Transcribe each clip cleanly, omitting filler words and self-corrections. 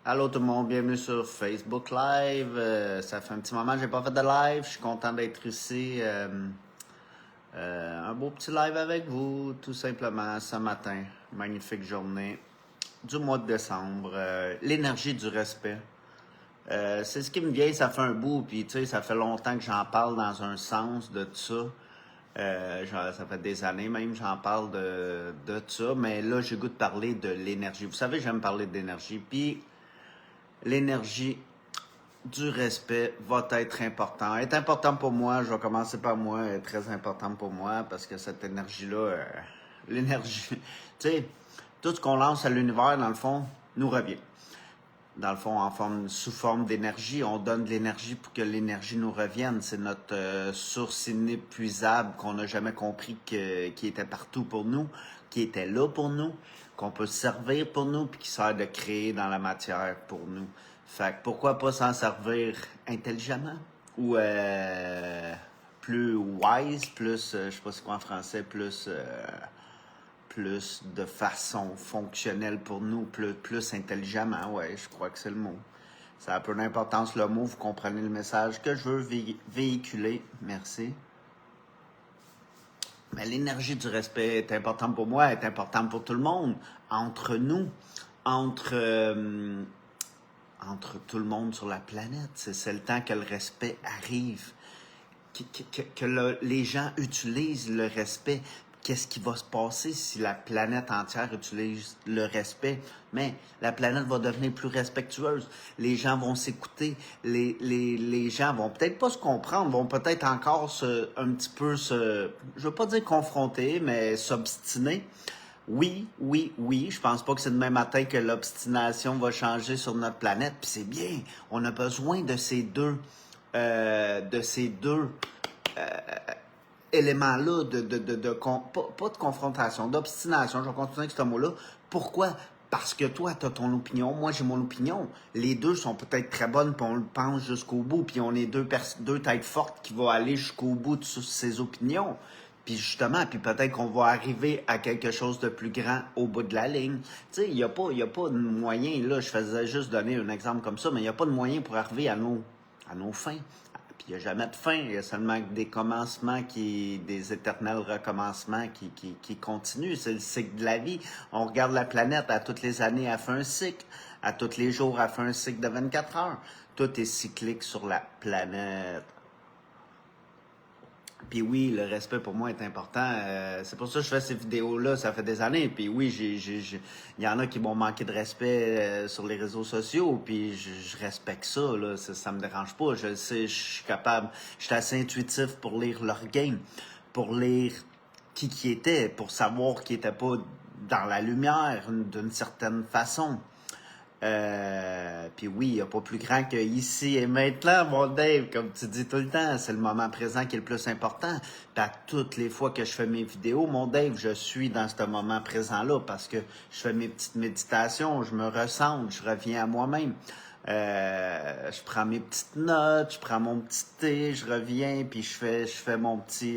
Allô tout le monde, bienvenue sur Facebook Live. Ça fait un petit moment que j'ai pas fait de live. Je suis content d'être ici. Un beau petit live avec vous, tout simplement, ce matin. Magnifique journée du mois de décembre. L'énergie du respect. C'est ce qui me vient, ça fait un bout, puis tu sais, ça fait longtemps que j'en parle dans un sens de ça. Ça fait des années même, j'en parle de ça, mais là, j'ai goût de parler de l'énergie. Vous savez, j'aime parler d'énergie, puis l'énergie du respect va être important. Elle est important pour moi, je vais commencer par moi, elle est très importante pour moi, parce que cette énergie-là, l'énergie, tu sais, tout ce qu'on lance à l'univers, dans le fond, nous revient. Dans le fond, sous forme d'énergie, on donne de l'énergie pour que l'énergie nous revienne. C'est notre source inépuisable qu'on n'a jamais compris qui était partout pour nous, qui était là pour nous, qu'on peut servir pour nous, puis qui sert de créer dans la matière pour nous. Fait que pourquoi pas s'en servir intelligemment ou plus wise, plus, je sais pas c'est quoi en français, plus de façon fonctionnelle pour nous, plus intelligemment, ouais, je crois que c'est le mot. Ça a peu d'importance le mot, vous comprenez le message que je veux véhiculer. Merci. Mais l'énergie du respect est importante pour moi, est importante pour tout le monde, entre nous, entre tout le monde sur la planète. C'est le temps que le respect arrive, les gens utilisent le respect. Qu'est-ce qui va se passer si la planète entière utilise le respect? Mais la planète va devenir plus respectueuse. Les gens vont s'écouter. Les gens vont peut-être pas se comprendre, vont peut-être encore un petit peu je veux pas dire confronter, mais s'obstiner. Oui. Je pense pas que c'est demain matin que l'obstination va changer sur notre planète. Puis c'est bien. On a besoin de ces deux éléments-là pas de confrontation, d'obstination. Je vais continuer avec ce mot-là. Pourquoi? Parce que toi, tu as ton opinion, moi j'ai mon opinion. Les deux sont peut-être très bonnes, puis on le pense jusqu'au bout, puis on est deux têtes fortes qui vont aller jusqu'au bout de ces opinions. Puis justement, puis peut-être qu'on va arriver à quelque chose de plus grand au bout de la ligne. Tu sais, il n'y a pas de moyen, là, je faisais juste donner un exemple comme ça, mais il n'y a pas de moyen pour arriver à nos fins. Puis il n'y a jamais de fin, il y a seulement des commencements, des éternels recommencements qui continuent. C'est le cycle de la vie. On regarde la planète, à toutes les années, elle fait un cycle. À tous les jours, elle fait un cycle de 24 heures. Tout est cyclique sur la planète. Puis oui, le respect pour moi est important. C'est pour ça que je fais ces vidéos-là, ça fait des années. Puis oui, il y en a qui m'ont manqué de respect sur les réseaux sociaux. Puis je respecte ça, là. Ça me dérange pas. Je le sais, je suis capable. Je suis assez intuitif pour lire leur game, pour lire qui était, pour savoir qu'ils n'étaient pas dans la lumière d'une certaine façon. Puis oui, il n'y a pas plus grand que ici et maintenant, mon Dave, comme tu dis tout le temps, c'est le moment présent qui est le plus important. Puis à toutes les fois que je fais mes vidéos, mon Dave, je suis dans ce moment présent-là parce que je fais mes petites méditations, je me ressens, je reviens à moi-même. Je prends mes petites notes, je prends mon petit thé, je reviens, puis je fais mon petit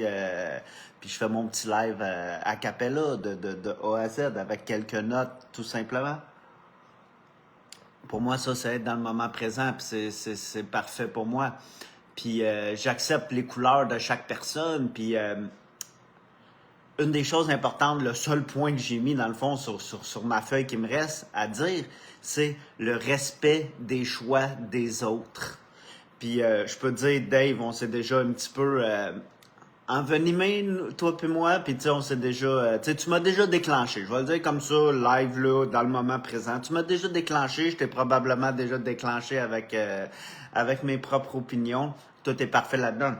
live a cappella de A à Z avec quelques notes, tout simplement. Pour moi, ça, c'est être dans le moment présent, puis c'est parfait pour moi. Puis j'accepte les couleurs de chaque personne, puis une des choses importantes, le seul point que j'ai mis dans le fond sur ma feuille qui me reste à dire, c'est le respect des choix des autres. Puis je peux te dire, Dave, on s'est déjà un petit peu envenimé, toi puis moi, puis tu sais, on s'est déjà... tu m'as déjà déclenché, je vais le dire comme ça, live, là, dans le moment présent. Tu m'as déjà déclenché, je t'ai probablement déjà déclenché avec mes propres opinions. Tout est parfait là-dedans.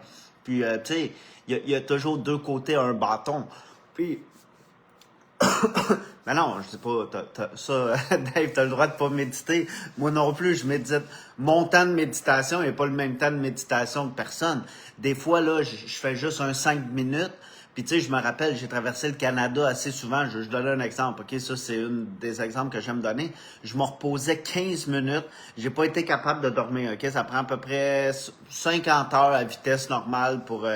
Puis, tu sais, il y a toujours deux côtés à un bâton. Puis... Mais non, je sais pas, ça, Dave, t'as le droit de pas méditer. Moi non plus, je médite. Mon temps de méditation n'est pas le même temps de méditation de personne. Des fois, là, je fais juste un 5 minutes. Puis, tu sais, je me rappelle, j'ai traversé le Canada assez souvent. Je donne un exemple, OK? Ça, c'est un des exemples que j'aime donner. Je me reposais 15 minutes. J'ai pas été capable de dormir, OK? Ça prend à peu près 50 heures à vitesse normale pour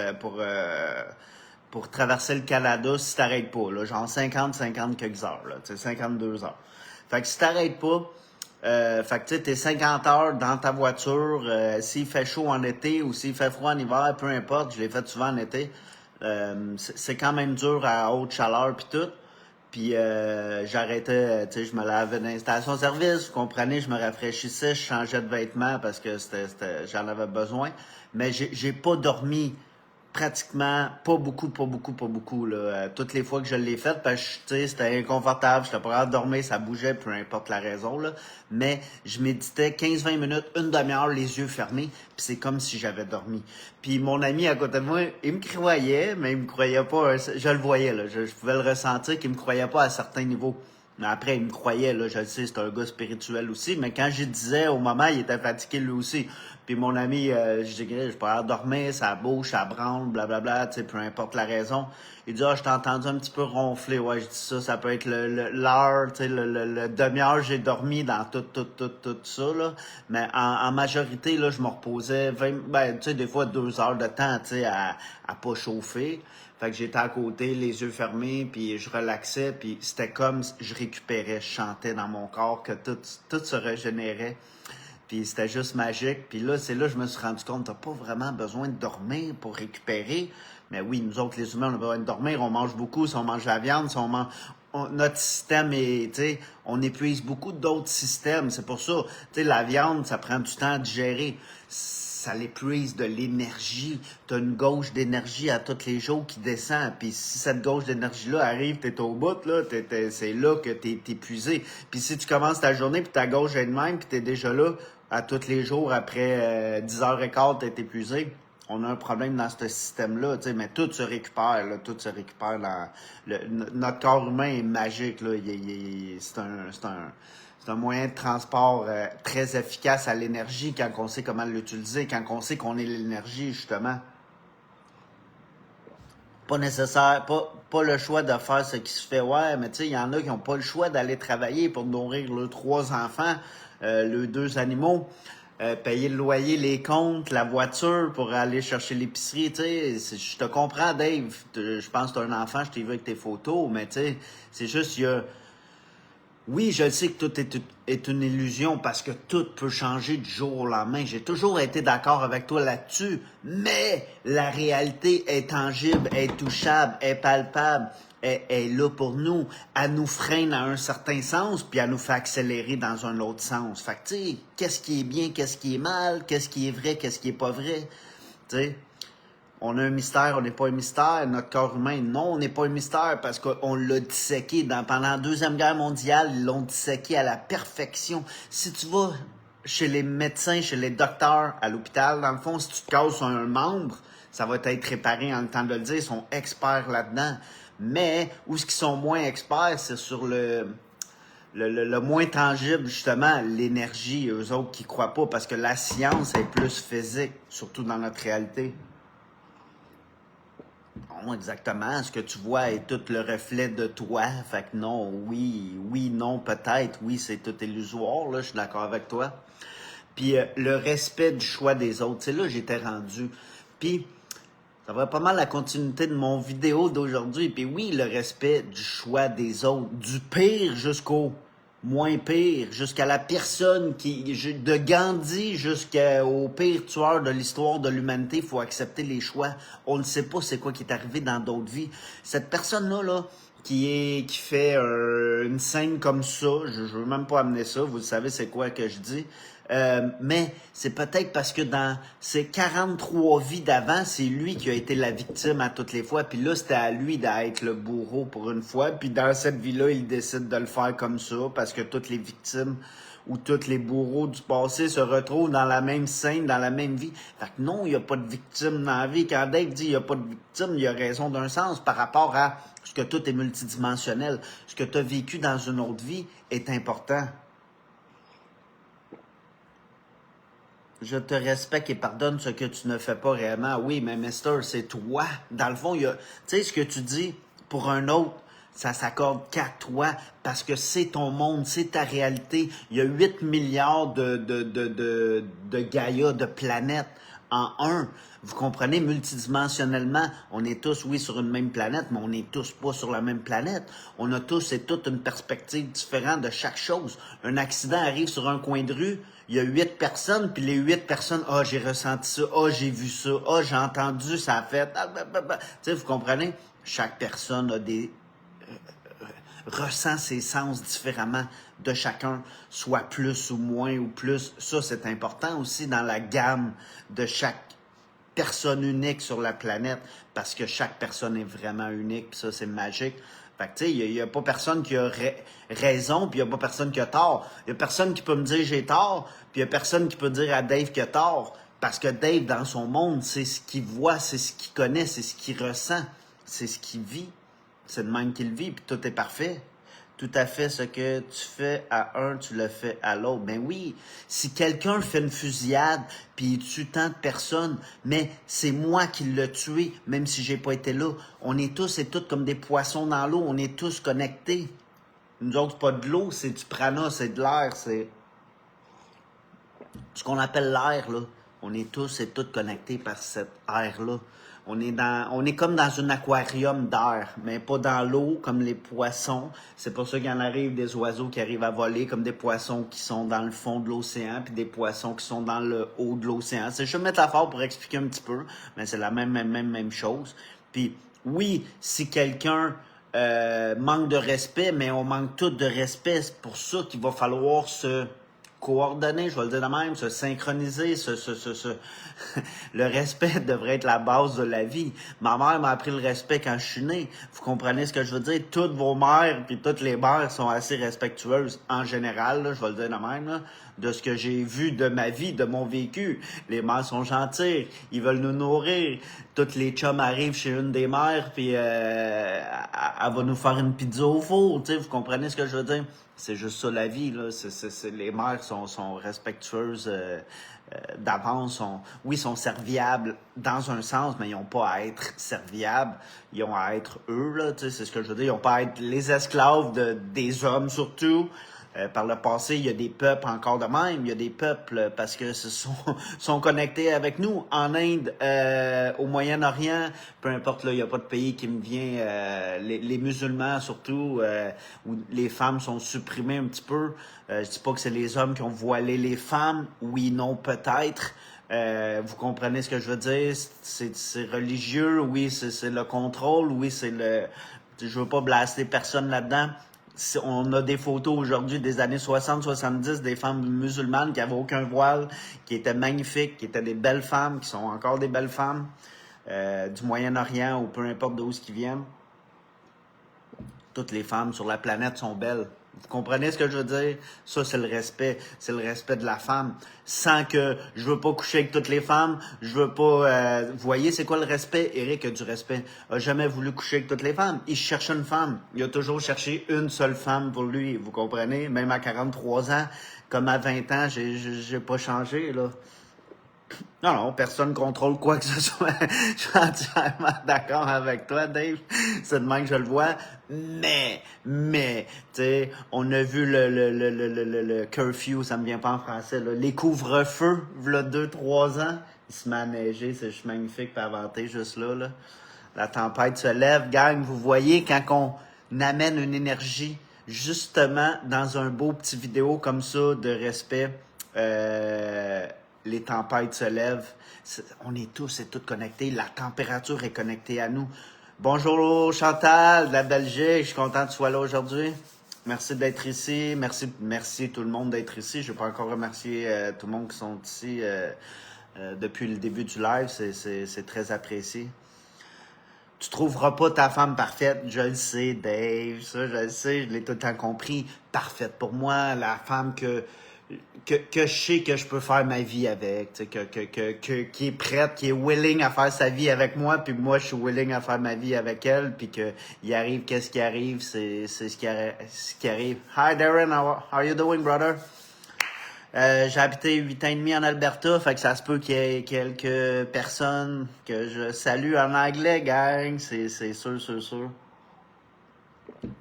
traverser le Canada si t'arrêtes pas, là, genre 50 quelques heures, là, tu sais, 52 heures. Fait que si t'arrêtes pas, Fait que tu sais, t'es 50 heures dans ta voiture, s'il fait chaud en été ou s'il fait froid en hiver, peu importe, je l'ai fait souvent en été. C'est quand même dur à haute chaleur puis tout. Puis j'arrêtais, tu sais, je me lavais dans les stations-service, vous comprenez, je me rafraîchissais, je changeais de vêtements parce que j'en avais besoin. Mais j'ai pas dormi pratiquement, pas beaucoup, là. Toutes les fois que je l'ai fait, parce que, tu sais, c'était inconfortable, j'étais pas capable de dormir, ça bougeait, peu importe la raison, là. Mais je méditais 15-20 minutes, une demi-heure, les yeux fermés, puis c'est comme si j'avais dormi. Puis mon ami à côté de moi, il me croyait, mais il me croyait pas, je le voyais, là, je pouvais le ressentir qu'il me croyait pas à certains niveaux. Mais après, il me croyait, là, je le sais, c'est un gars spirituel aussi, mais quand je disais, au moment, il était fatigué lui aussi. Puis mon ami, je disais, je peux pas dormir, ça bouge, ça branle, blablabla, tu sais, peu importe la raison. Il dit, ah, je t'ai entendu un petit peu ronfler. Ouais, je dis ça peut être l'heure, tu sais, le demi-heure, j'ai dormi dans tout ça, là. Mais en majorité, là, je me reposais tu sais, des fois 2 heures de temps, tu sais, à pas chauffer. Fait que j'étais à côté, les yeux fermés, puis je relaxais, puis c'était comme je récupérais, je chantais dans mon corps que tout se régénérait. Puis c'était juste magique. Puis là, c'est là que je me suis rendu compte, t'as pas vraiment besoin de dormir pour récupérer. Mais oui, nous autres, les humains, on a besoin de dormir. On mange beaucoup. Si on mange de la viande, si on mange... notre système est, tu sais, on épuise beaucoup d'autres systèmes. C'est pour ça, tu sais, la viande, ça prend du temps à digérer. Ça l'épuise de l'énergie. Tu as une gauge d'énergie à tous les jours qui descend. Puis si cette gauge d'énergie-là arrive, tu es au bout, là, c'est là que tu es épuisé. Puis si tu commences ta journée, puis ta gauge est de même, puis tu es déjà là à tous les jours, après 10h15, tu es épuisé. On a un problème dans ce système-là, tu sais, mais tout se récupère, là, tout se récupère. Notre corps humain est magique, là. C'est un moyen de transport très efficace à l'énergie quand on sait comment l'utiliser, quand on sait qu'on est l'énergie, justement. Pas nécessaire, pas le choix de faire ce qui se fait. Ouais, mais tu sais, il y en a qui n'ont pas le choix d'aller travailler pour nourrir leurs 3 enfants, leurs 2 animaux, payer le loyer, les comptes, la voiture pour aller chercher l'épicerie. Tu sais, je te comprends, Dave. Je pense que tu as un enfant, je t'ai vu avec tes photos, mais tu sais, c'est juste, il y a... Oui, je sais que tout est une illusion parce que tout peut changer du jour au lendemain. J'ai toujours été d'accord avec toi là-dessus, mais la réalité est tangible, est touchable, est palpable, est là pour nous. Elle nous freine à un certain sens, puis elle nous fait accélérer dans un autre sens. Fait que, tu sais, qu'est-ce qui est bien, qu'est-ce qui est mal, qu'est-ce qui est vrai, qu'est-ce qui est pas vrai, tu sais. On a un mystère, on n'est pas un mystère. Notre corps humain, non, on n'est pas un mystère parce qu'on l'a disséqué. Pendant la Deuxième Guerre mondiale, ils l'ont disséqué à la perfection. Si tu vas chez les médecins, chez les docteurs, à l'hôpital, dans le fond, si tu te casses un membre, ça va être réparé en le temps de le dire. Ils sont experts là-dedans. Mais où ce qu'ils sont moins experts, c'est sur le moins tangible, justement, l'énergie. Eux autres qui croient pas parce que la science est plus physique, surtout dans notre réalité. Non, exactement. Ce que tu vois est tout le reflet de toi. Fait que non, oui, non, peut-être. Oui, c'est tout illusoire, là, je suis d'accord avec toi. Puis le respect du choix des autres, c'est là que j'étais rendu. Puis ça va pas mal la continuité de mon vidéo d'aujourd'hui. Puis oui, le respect du choix des autres, du pire jusqu'au moins pire, jusqu'à la personne de Gandhi jusqu'au pire tueur de l'histoire de l'humanité, il faut accepter les choix. On ne sait pas c'est quoi qui est arrivé dans d'autres vies. Cette personne-là, là, qui fait une scène comme ça, je veux même pas amener ça, vous savez c'est quoi que je dis. Mais c'est peut-être parce que dans ses 43 vies d'avant, c'est lui qui a été la victime à toutes les fois. Puis là, c'était à lui d'être le bourreau pour une fois. Puis dans cette vie-là, il décide de le faire comme ça parce que toutes les victimes ou tous les bourreaux du passé se retrouvent dans la même scène, dans la même vie. Fait que non, il n'y a pas de victime dans la vie. Quand Dave dit il n'y a pas de victime, il a raison d'un sens par rapport à ce que tout est multidimensionnel. Ce que tu as vécu dans une autre vie est important. Je te respecte et pardonne ce que tu ne fais pas réellement. Oui, mais Mister, c'est toi. Dans le fond, il y a, tu sais, ce que tu dis pour un autre, ça s'accorde qu'à toi parce que c'est ton monde, c'est ta réalité. Il y a 8 milliards de Gaïa, de planètes. en un. Vous comprenez, multidimensionnellement, on est tous, oui, sur une même planète, mais on n'est tous pas sur la même planète. On a tous et toutes une perspective différente de chaque chose. Un accident arrive sur un coin de rue, il y a 8 personnes, puis les 8 personnes, « Ah, j'ai ressenti ça, ah, j'ai vu ça, ah, j'ai entendu, ça a fait... » Tu sais, vous comprenez? Chaque personne a ressent ses sens différemment de chacun, soit plus ou moins ou plus. Ça, c'est important aussi dans la gamme de chaque personne unique sur la planète, parce que chaque personne est vraiment unique, puis ça, c'est magique. Fait que, tu sais, il n'y a pas personne qui a raison, puis il n'y a pas personne qui a tort. Il n'y a personne qui peut me dire j'ai tort, puis il n'y a personne qui peut dire à Dave qu'il a tort, parce que Dave, dans son monde, c'est ce qu'il voit, c'est ce qu'il connaît, c'est ce qu'il ressent, c'est ce qu'il vit. C'est de même qu'il vit, puis tout est parfait. Tout à fait ce que tu fais à un, tu le fais à l'autre. Ben oui, si quelqu'un fait une fusillade, puis il tue tant de personnes, mais c'est moi qui l'ai tué, même si j'ai pas été là. On est tous et toutes comme des poissons dans l'eau, on est tous connectés. Nous autres, c'est pas de l'eau, c'est du prana, c'est de l'air, c'est ce qu'on appelle l'air, là. On est tous et toutes connectés par cet air-là. On est comme dans un aquarium d'air, mais pas dans l'eau comme les poissons. C'est pour ça qu'il y en arrive des oiseaux qui arrivent à voler, comme des poissons qui sont dans le fond de l'océan, puis des poissons qui sont dans le haut de l'océan. C'est juste une métaphore pour expliquer un petit peu, mais c'est la même chose. Puis oui, si quelqu'un manque de respect, mais on manque tout de respect, c'est pour ça qu'il va falloir se coordonner, je vais le dire de même, se synchroniser, le respect devrait être la base de la vie. Ma mère m'a appris le respect quand je suis né. Vous comprenez ce que je veux dire? Toutes vos mères puis toutes les mères sont assez respectueuses en général, là, je vais le dire de même, là, de ce que j'ai vu de ma vie, de mon vécu. Les mères sont gentilles, ils veulent nous nourrir. Toutes les chums arrivent chez une des mères puis elle va nous faire une pizza au four, tu sais, vous comprenez ce que je veux dire? C'est juste ça la vie, là. Les mères sont respectueuses d'avance, sont serviables dans un sens, mais ils n'ont pas à être serviables, ils ont à être eux, là, tu sais, c'est ce que je veux dire. Ils n'ont pas à être les esclaves des hommes, surtout. Par le passé, il y a des peuples encore de même. Il y a des peuples parce que sont connectés avec nous. En Inde, au Moyen-Orient, peu importe, là, il n'y a pas de pays qui me vient. Les musulmans, surtout, où les femmes sont supprimées un petit peu. Je dis pas que c'est les hommes qui ont voilé les femmes. Oui, non, peut-être. Vous comprenez ce que je veux dire? C'est religieux. Oui, c'est le contrôle. Oui, c'est le... Je veux pas blaster personne là-dedans. On a des photos aujourd'hui des années 60-70 des femmes musulmanes qui n'avaient aucun voile, qui étaient magnifiques, qui étaient des belles femmes, qui sont encore des belles femmes du Moyen-Orient ou peu importe d'où ils viennent. Toutes les femmes sur la planète sont belles. Vous comprenez ce que je veux dire? Ça, c'est le respect. C'est le respect de la femme. Sans que je veux pas coucher avec toutes les femmes. Je veux pas... vous voyez, c'est quoi le respect? Eric a du respect. A jamais voulu coucher avec toutes les femmes. Il cherche une femme. Il a toujours cherché une seule femme pour lui. Vous comprenez? Même à 43 ans, comme à 20 ans, j'ai pas changé, là. Non, personne ne contrôle quoi que ce soit. Je suis entièrement d'accord avec toi, Dave. C'est de même que je le vois. Mais, tu sais, on a vu le curfew, ça me vient pas en français, là. Les couvre-feux, v'là 2-3 ans. Il se met à neiger, c'est juste magnifique, puis inventer juste là. La tempête se lève, gang. Vous voyez, quand on amène une énergie, justement, dans un beau petit vidéo comme ça, de respect, les tempêtes se lèvent. On est tous et toutes connectés. La température est connectée à nous. Bonjour Chantal de la Belgique. Je suis content que tu sois là aujourd'hui. Merci d'être ici. Merci tout le monde d'être ici. Je n'ai pas encore remercié tout le monde qui sont ici depuis le début du live. C'est très apprécié. Tu trouveras pas ta femme parfaite. Je le sais, Dave. Ça, je le sais. Je l'ai tout le temps compris. Parfaite pour moi. La femme que je sais que je peux faire ma vie avec, qui est prête, qui est willing à faire sa vie avec moi, puis moi je suis willing à faire ma vie avec elle, puis qu'il arrive qu'est-ce qui arrive, c'est ce qui arrive. Hi Darren, how are you doing, brother? J'ai habité 8 ans et demi en Alberta, fait que ça se peut qu'il y ait quelques personnes que je salue en anglais, gang, c'est sûr.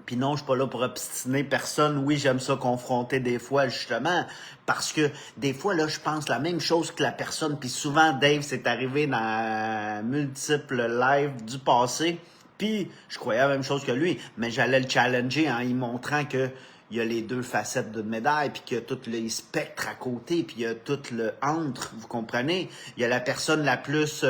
Puis non, je suis pas là pour obstiner personne. Oui, j'aime ça confronter des fois, justement, parce que des fois, là, je pense la même chose que la personne. Puis souvent, Dave, c'est arrivé dans multiples lives du passé. Puis je croyais la même chose que lui, mais j'allais le challenger en lui montrant que il y a les deux facettes d'une médaille, puis qu'il y a tout le spectre à côté, puis il y a tout le entre, vous comprenez? Il y a la personne la plus...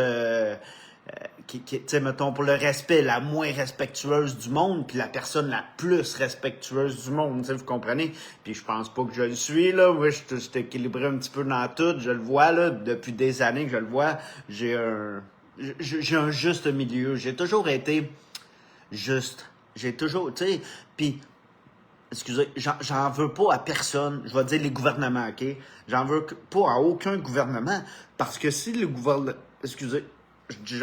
tu sais, mettons, pour le respect, la moins respectueuse du monde, puis la personne la plus respectueuse du monde, tu sais, vous comprenez? Puis je pense pas que je le suis, là. Moi, je suis équilibré un petit peu dans tout. Je le vois, là, depuis des années que je le vois. J'ai un juste milieu. J'ai toujours été juste. J'ai toujours, tu sais, puis excusez, j'en veux pas à personne. Je vais dire les gouvernements, OK? J'en veux pas à aucun gouvernement. Parce que si le gouvernement... Excusez, j'ai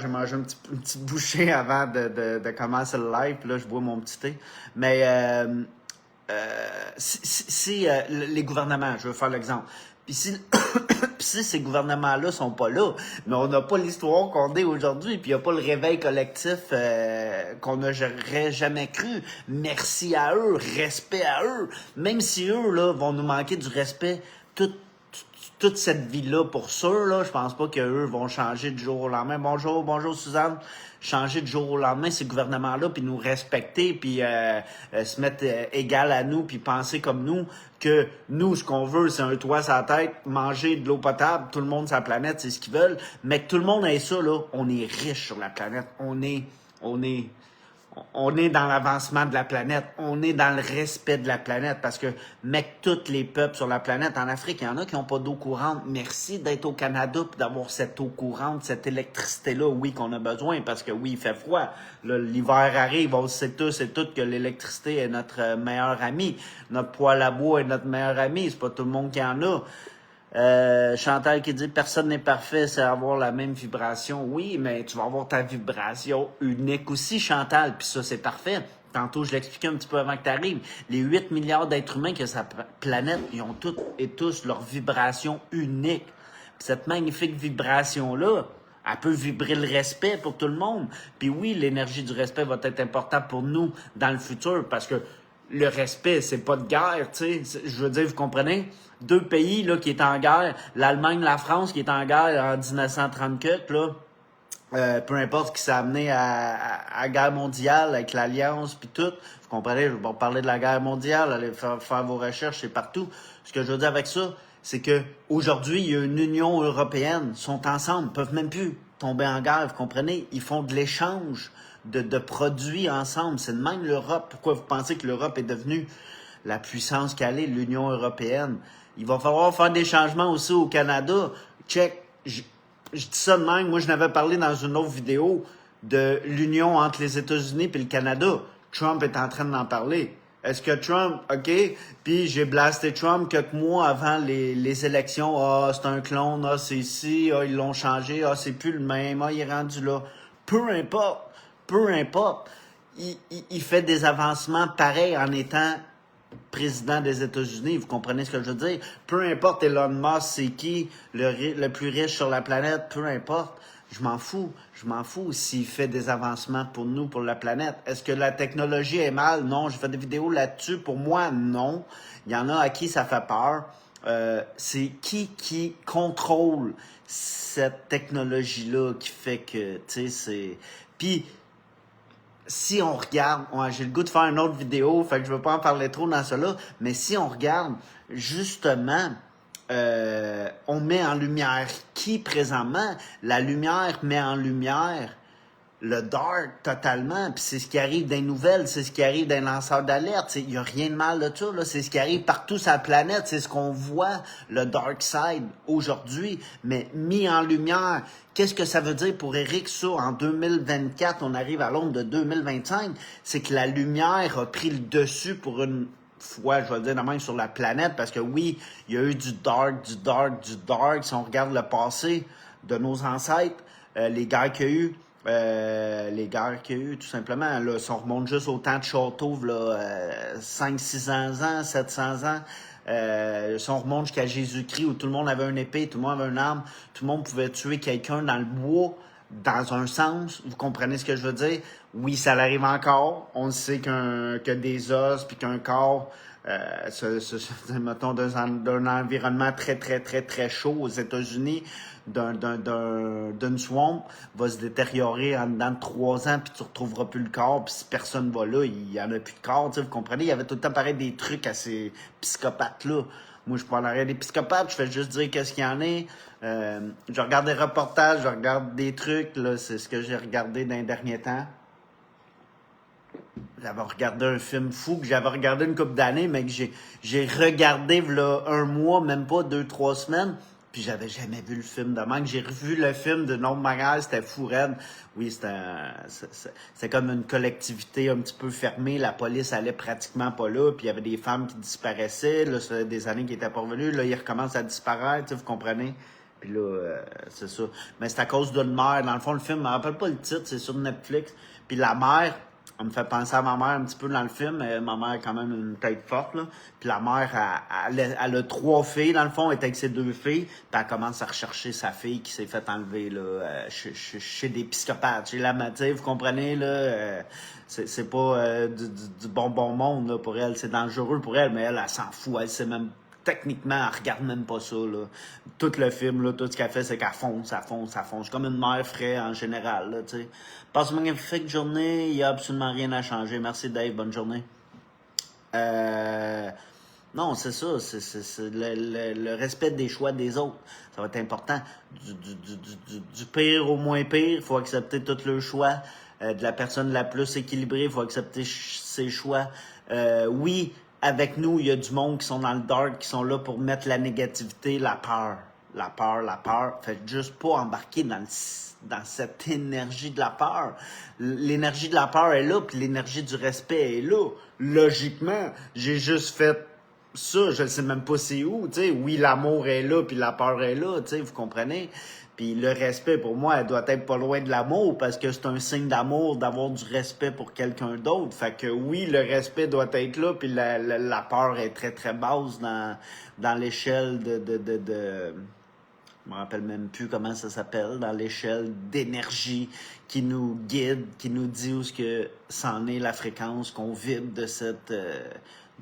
mangé une petite bouchée avant de commencer le live. Puis là, je bois mon petit thé. Mais si les gouvernements, je veux faire l'exemple. Puis si, puis si ces gouvernements-là sont pas là, mais on n'a pas l'histoire qu'on est aujourd'hui, puis il n'y a pas le réveil collectif qu'on n'aurait jamais cru. Merci à eux, respect à eux. Même si eux là vont nous manquer du respect toute cette vie-là pour sûr, là, je pense pas qu'eux vont changer du jour au lendemain. Bonjour Suzanne. Changer du jour au lendemain ces gouvernements-là, puis nous respecter, puis se mettre égal à nous, puis penser comme nous, que nous, ce qu'on veut, c'est un toit sur la tête, manger de l'eau potable, tout le monde sur la planète, c'est ce qu'ils veulent, mais que tout le monde ait ça, là, on est riche sur la planète, on est dans l'avancement de la planète, on est dans le respect de la planète, parce que, mec, tous les peuples sur la planète, en Afrique, il y en a qui n'ont pas d'eau courante. Merci d'être au Canada et d'avoir cette eau courante, cette électricité-là, oui, qu'on a besoin, parce que oui, il fait froid. Là, l'hiver arrive, on sait tous et toutes que l'électricité est notre meilleur ami. Notre poêle à bois est notre meilleur ami, c'est pas tout le monde qui en a. Chantal qui dit personne n'est parfait, c'est avoir la même vibration. Oui, mais tu vas avoir ta vibration unique aussi, Chantal, puis ça c'est parfait. Tantôt, je l'expliquais un petit peu avant que tu arrives. Les 8 milliards d'êtres humains que sa planète, ils ont toutes et tous leur vibration unique. Puis cette magnifique vibration-là, elle peut vibrer le respect pour tout le monde. Puis oui, l'énergie du respect va être importante pour nous dans le futur parce que le respect, c'est pas de guerre, tu sais. Je veux dire, vous comprenez? Deux pays là, qui est en guerre, l'Allemagne, la France qui est en guerre en 1934, là. Peu importe ce qui s'est amené à la guerre mondiale avec l'Alliance puis tout. Vous comprenez? Je vais pas parler de la guerre mondiale, allez faire vos recherches, c'est partout. Ce que je veux dire avec ça, c'est que aujourd'hui, il y a une Union européenne, sont ensemble, peuvent même plus tomber en guerre, vous comprenez? Ils font de l'échange de produits ensemble. C'est de même l'Europe. Pourquoi vous pensez que l'Europe est devenue la puissance qu'elle est, l'Union européenne? Il va falloir faire des changements aussi au Canada. Check, je dis ça de même. Moi, je n'avais parlé dans une autre vidéo de l'union entre les États-Unis et le Canada. Trump est en train d'en parler. Est-ce que Trump, OK, puis j'ai blasté Trump quelques mois avant les élections. Ah, c'est un clone, ah, c'est ici, ah, ils l'ont changé, ah, c'est plus le même, ah, il est rendu là. Peu importe, il fait des avancements pareils en étant président des États-Unis, vous comprenez ce que je veux dire? Peu importe Elon Musk, c'est qui le plus riche sur la planète, peu importe. Je m'en fous s'il fait des avancements pour nous, pour la planète. Est-ce que la technologie est mal? Non. J'ai fait des vidéos là-dessus. Pour moi, non. Il y en a à qui ça fait peur. C'est qui contrôle cette technologie-là qui fait que, tu sais, c'est... Puis, si on regarde, j'ai le goût de faire une autre vidéo, fait que je veux pas en parler trop dans cela, mais si on regarde, justement, on met en lumière qui présentement? La lumière met en lumière le dark totalement, puis c'est ce qui arrive dans les nouvelles, c'est ce qui arrive dans les lanceurs d'alerte, il n'y a rien de mal de ça, là. C'est ce qui arrive partout sur la planète, c'est ce qu'on voit, le dark side aujourd'hui, mais mis en lumière. Qu'est-ce que ça veut dire pour Eric, ça, en 2024, on arrive à l'ombre de 2025, c'est que la lumière a pris le dessus pour une fois, je vais le dire de même, sur la planète, parce que oui, il y a eu du dark, si on regarde le passé de nos ancêtres, les guerres qu'il y a eu, tout simplement, là, si on remonte juste au temps de Château, là, 500-600 ans, 700 ans, si on remonte jusqu'à Jésus-Christ, où tout le monde avait une épée, tout le monde avait une arme, tout le monde pouvait tuer quelqu'un dans le bois, dans un sens, vous comprenez ce que je veux dire? Oui, ça l'arrive encore. On sait que des os puis qu'un corps, mettons, d'un environnement très, très, très, très chaud aux États-Unis, d'une swamp, va se détériorer en dedans de 3 ans, puis tu retrouveras plus le corps, puis si personne va là, il y en a plus de corps, vous comprenez? Il y avait tout le temps pareil des trucs à ces psychopathes-là. Moi, je parlerais des psychopathes, je fais juste dire qu'est-ce qu'il y en a. Je regarde des reportages, je regarde des trucs, là, c'est ce que j'ai regardé dans les derniers temps. J'avais regardé un film fou que j'avais regardé une couple d'années, mais que j'ai regardé là, un mois, même pas 2-3 semaines, puis j'avais jamais vu le film de même. J'ai revu le film de autre manière, c'était fou raide. Oui, c'était comme une collectivité un petit peu fermée, la police allait pratiquement pas là, puis il y avait des femmes qui disparaissaient, là, ça faisait des années qui étaient pas revenues, là, ils recommencent à disparaître, vous comprenez? Puis là, c'est ça. Mais c'est à cause d'une mère. Dans le fond, le film, je me rappelle pas le titre, c'est sur Netflix. Puis la mère, on me fait penser à ma mère un petit peu dans le film. Ma mère a quand même une tête forte, là. Puis la mère, elle a 3 filles, dans le fond, elle est avec ses 2 filles. Puis elle commence à rechercher sa fille qui s'est fait enlever, là, chez des psychopathes. Chez la matière, vous comprenez, là. C'est pas du bon monde, là, pour elle. C'est dangereux pour elle, mais elle s'en fout. Elle sait même techniquement, elle regarde même pas ça, là. Tout le film, là, tout ce qu'elle fait, c'est qu'elle fonce, elle fonce, elle fonce. Comme une mère fraîche en général, là, tu sais. Passe une magnifique journée, il n'y a absolument rien à changer. Merci Dave, bonne journée. Non, c'est ça, c'est le respect des choix des autres. Ça va être important. Du pire au moins pire, il faut accepter tous leurs choix. De la personne la plus équilibrée, il faut accepter ses choix. Oui, avec nous, il y a du monde qui sont dans le dark, qui sont là pour mettre la négativité, la peur. La peur, la peur. Faites juste pas embarquer dans cette énergie de la peur. L'énergie de la peur est là, puis l'énergie du respect est là. Logiquement, j'ai juste fait ça, je ne sais même pas c'est où, tu sais. Oui, l'amour est là, puis la peur est là, tu sais, vous comprenez? Puis le respect, pour moi, elle doit être pas loin de l'amour, parce que c'est un signe d'amour d'avoir du respect pour quelqu'un d'autre. Fait que oui, le respect doit être là, puis la peur est très, très basse dans l'échelle je me rappelle même plus comment ça s'appelle, dans l'échelle d'énergie qui nous guide, qui nous dit où ce que c'en est la fréquence, qu'on vibre de cette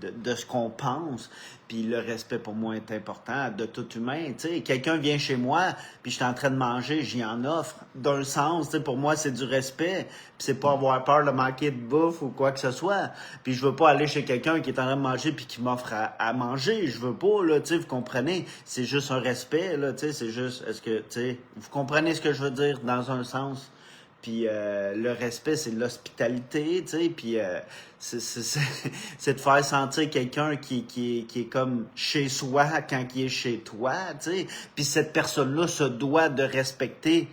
de ce qu'on pense. Puis le respect pour moi est important de tout humain. Tu sais, quelqu'un vient chez moi, puis je suis en train de manger, j'y en offre. D'un sens, tu sais, pour moi, c'est du respect. Puis c'est pas avoir peur de manquer de bouffe ou quoi que ce soit. Puis je veux pas aller chez quelqu'un qui est en train de manger puis qui m'offre à manger. Je veux pas, là, tu sais, vous comprenez? C'est juste un respect, là, tu sais, c'est juste, est-ce que, tu sais, vous comprenez ce que je veux dire dans un sens? Puis le respect, c'est de l'hospitalité, tu sais, puis c'est de faire sentir quelqu'un qui est comme chez soi quand il est chez toi, tu sais. Puis cette personne-là se doit de respecter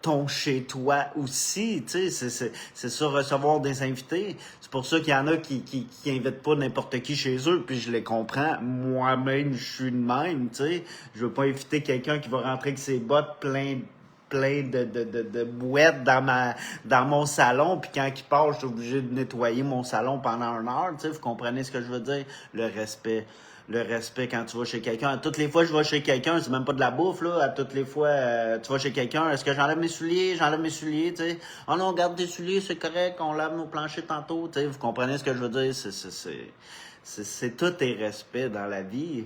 ton chez-toi aussi, tu sais, c'est ça, recevoir des invités. C'est pour ça qu'il y en a qui invitent pas n'importe qui chez eux, puis je les comprends. Moi-même, je suis de même, tu sais. Je veux pas inviter quelqu'un qui va rentrer avec ses bottes plein de bouettes dans mon salon, puis quand il part, je suis obligé de nettoyer mon salon pendant 1 heure, tu sais, vous comprenez ce que je veux dire? Le respect quand tu vas chez quelqu'un. Toutes les fois que je vais chez quelqu'un, c'est même pas de la bouffe, là. À toutes les fois, tu vas chez quelqu'un, est-ce que j'enlève mes souliers? J'enlève mes souliers, tu sais. Oh non, garde tes souliers, c'est correct, on lave nos planchers tantôt, tu sais. Vous comprenez ce que je veux dire? C'est tout est respect dans la vie.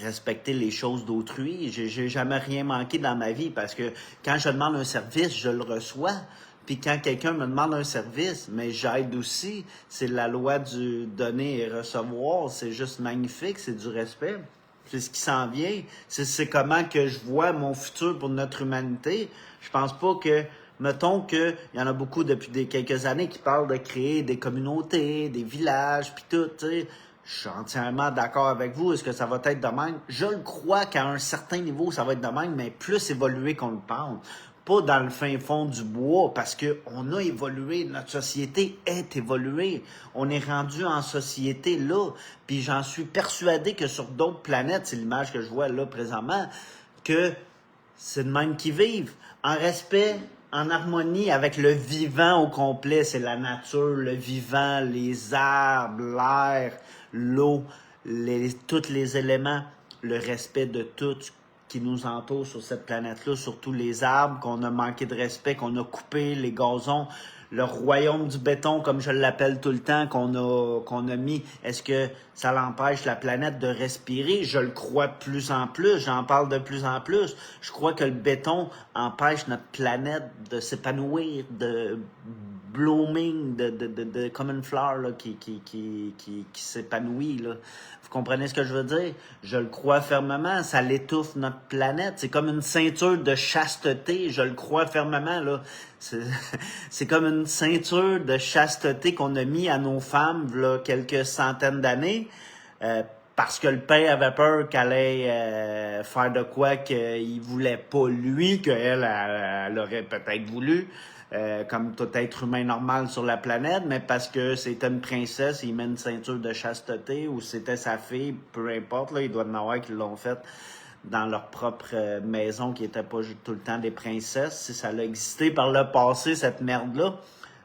Respecter les choses d'autrui. J'ai jamais rien manqué dans ma vie parce que quand je demande un service, je le reçois. Puis quand quelqu'un me demande un service, mais j'aide aussi. C'est la loi du donner et recevoir. C'est juste magnifique, c'est du respect. C'est ce qui s'en vient. C'est comment que je vois mon futur pour notre humanité. Je pense pas que, mettons qu'il y en a beaucoup depuis quelques années qui parlent de créer des communautés, des villages, puis tout, tu sais. Je suis entièrement d'accord avec vous. Est-ce que ça va être de même? Je le crois qu'à un certain niveau, ça va être de même, mais plus évolué qu'on le pense. Pas dans le fin fond du bois, parce qu'on a évolué, notre société est évoluée. On est rendu en société là, puis j'en suis persuadé que sur d'autres planètes, c'est l'image que je vois là présentement, que c'est de même qu'ils vivent. En respect, en harmonie avec le vivant au complet, c'est la nature, le vivant, les arbres, l'air, l'eau, tous les éléments, le respect de tout, qui nous entourent sur cette planète-là, surtout les arbres, qu'on a manqué de respect, qu'on a coupé, les gazons, le royaume du béton, comme je l'appelle tout le temps, qu'on a mis. Est-ce que ça l'empêche la planète de respirer? Je le crois de plus en plus, j'en parle de plus en plus. Je crois que le béton empêche notre planète de s'épanouir, de blooming, comme une fleur là, qui s'épanouit. Là. Vous comprenez ce que je veux dire? Je le crois fermement, ça l'étouffe notre planète. C'est comme une ceinture de chasteté, je le crois fermement. Là. C'est comme une ceinture de chasteté qu'on a mis à nos femmes là, quelques centaines d'années. Parce que le père avait peur qu'elle allait faire de quoi qu'il voulait pas lui, qu'elle elle aurait peut-être voulu. Comme tout être humain normal sur la planète, mais parce que c'était une princesse, il met une ceinture de chasteté, ou c'était sa fille, peu importe, là, il doit y en avoir qui l'ont fait dans leur propre maison, qui n'étaient pas tout le temps des princesses, si ça a existé par le passé, cette merde-là.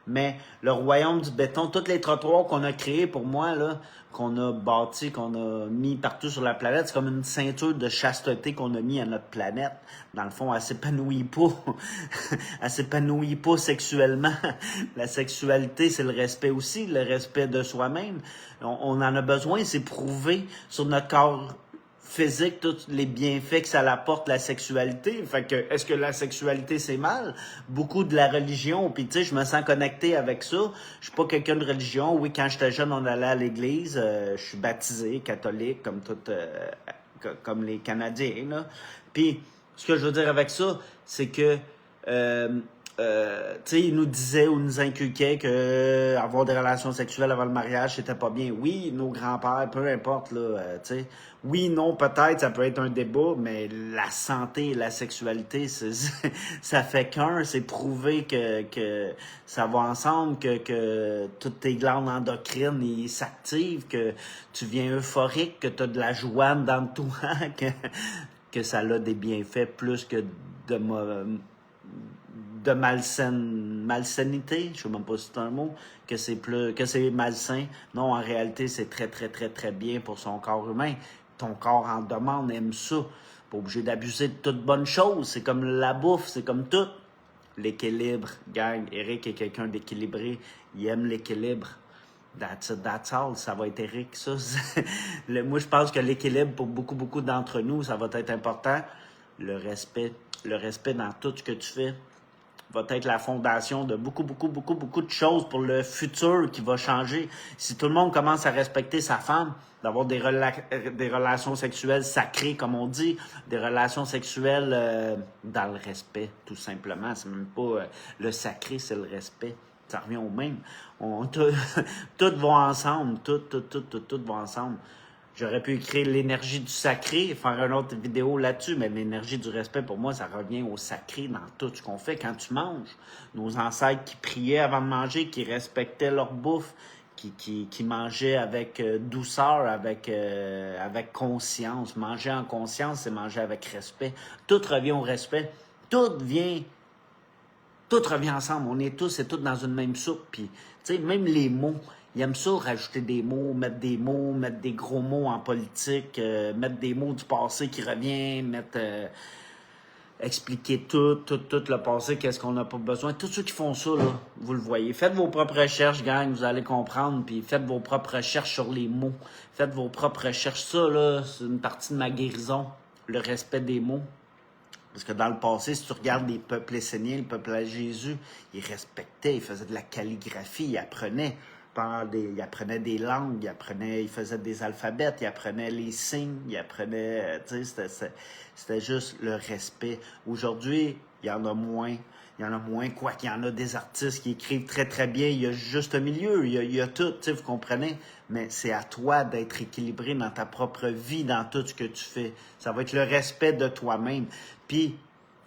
Mais le royaume du béton, tous les trottoirs qu'on a créés, pour moi, là, qu'on a bâtis, qu'on a mis partout sur la planète, c'est comme une ceinture de chasteté qu'on a mis à notre planète. Dans le fond, elle s'épanouit pas. Elle s'épanouit pas sexuellement. La sexualité, c'est le respect aussi, le respect de soi-même. On en a besoin, c'est prouvé sur notre corps physique, tous les bienfaits que ça apporte, la sexualité. Fait que, est-ce que la sexualité, c'est mal? Beaucoup de la religion, puis tu sais, je me sens connecté avec ça. Je suis pas quelqu'un de religion. Oui, quand j'étais jeune, on allait à l'église. Je suis baptisé, catholique, comme les Canadiens, là. Puis, ce que je veux dire avec ça, c'est que tu sais, il nous disait ou nous inculquait que avoir des relations sexuelles avant le mariage, c'était pas bien. Oui, nos grands-pères, peu importe, là, tu sais. Oui, non, peut-être, ça peut être un débat, mais la santé et la sexualité, ça fait qu'un. C'est prouvé que ça va ensemble, que toutes tes glandes endocrines, ils s'activent, que tu viens euphorique, que tu as de la joie dans toi, que ça a des bienfaits plus que de malsainité, je sais même pas si c'est un mot, que c'est malsain. Non, en réalité, c'est très, très, très, très bien pour son corps humain. Ton corps en demande, aime ça. Pas obligé d'abuser de toutes bonnes choses. C'est comme la bouffe, c'est comme tout. L'équilibre, gang. Eric est quelqu'un d'équilibré. Il aime l'équilibre. That's it, that's all. Ça va être Eric, ça. Moi, je pense que l'équilibre, pour beaucoup, beaucoup d'entre nous, ça va être important. Le respect dans tout ce que tu fais va être la fondation de beaucoup, beaucoup, beaucoup, beaucoup de choses pour le futur qui va changer. Si tout le monde commence à respecter sa femme, d'avoir des relations sexuelles sacrées, comme on dit, des relations sexuelles dans le respect, tout simplement. C'est même pas le sacré, c'est le respect. Ça revient au même. Tout va ensemble. Tout va ensemble. J'aurais pu écrire l'énergie du sacré, faire une autre vidéo là-dessus, mais l'énergie du respect, pour moi, ça revient au sacré dans tout ce qu'on fait. Quand tu manges, nos ancêtres qui priaient avant de manger, qui respectaient leur bouffe, qui mangeaient avec douceur, avec conscience. Manger en conscience, c'est manger avec respect. Tout revient au respect. Tout revient ensemble. On est tous et toutes dans une même soupe. Puis, tu sais, même les mots, ils aiment ça, rajouter des mots, mettre des gros mots en politique, mettre des mots du passé qui reviennent, expliquer tout le passé, qu'est-ce qu'on n'a pas besoin. Tous ceux qui font ça, là, vous le voyez. Faites vos propres recherches, gang, vous allez comprendre, puis faites vos propres recherches sur les mots. Faites vos propres recherches. Ça, là, c'est une partie de ma guérison, le respect des mots. Parce que dans le passé, si tu regardes les peuples esséniens, le peuple à Jésus, ils respectaient, ils faisaient de la calligraphie, ils apprenaient. Il apprenait des langues, il faisait des alphabets, il apprenait les signes, il apprenait, tu sais, c'était juste le respect. Aujourd'hui, il y en a moins, quoi qu'il y en a des artistes qui écrivent très très bien, il y a juste un milieu, il y a tout, tu sais, vous comprenez, mais c'est à toi d'être équilibré dans ta propre vie, dans tout ce que tu fais. Ça va être le respect de toi-même. Puis,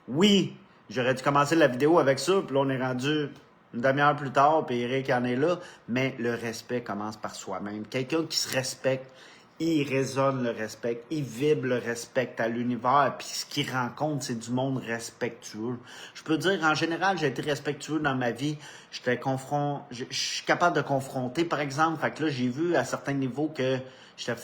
oui, j'aurais dû commencer la vidéo avec ça, puis là, on est rendu une demi-heure plus tard, puis Eric en est là, mais le respect commence par soi-même. Quelqu'un qui se respecte, il résonne le respect, il vibre le respect à l'univers, puis ce qu'il rencontre, c'est du monde respectueux. Je peux dire, en général, j'ai été respectueux dans ma vie. Je suis capable de confronter, par exemple. Fait que là, j'ai vu à certains niveaux que j'étais